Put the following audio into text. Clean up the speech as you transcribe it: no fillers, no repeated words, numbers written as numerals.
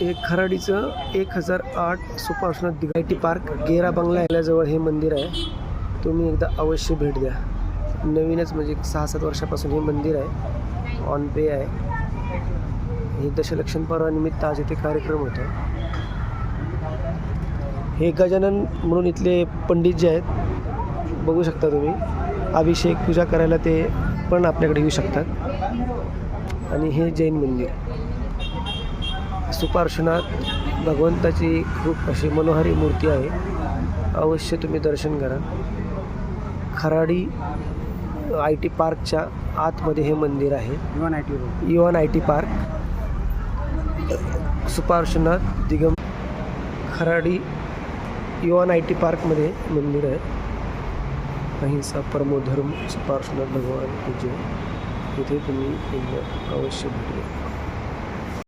हे खराडीचं 1008 सुपार्श्वनाथ दिगायटी पार्क गेरा बंगला याजवळ हे मंदिर आहे. तुम्ही एकदा अवश्य भेट द्या. नवीनच म्हणजे 6-7 वर्षापासून हे मंदिर आहे. ऑन पे आहे. हे दशलक्षण पर्वानिमित्त आज इथे कार्यक्रम होतो. हे गजानन म्हणून इथले पंडित जे आहेत बघू शकता तुम्ही. अभिषेक पूजा करायला ते पण आपल्याकडे येऊ शकतात. आणि हे जैन मंदिर सुपार्श्वनाथ भगवंताची खूप अशी मनोहारी मूर्ती आहे. अवश्य तुम्ही दर्शन करा. खराडी IT पार्कच्या आतमध्ये हे मंदिर आहे. इवन IT पार्क सुपार्श्वनाथ दिगम खराडी इवन IT पार्कमध्ये मंदिर आहे. अहिंसा परमो धर्म सुपार्श्वनाथ भगवान की जय. इथे तुम्ही एकदा अवश्य भेट द्या.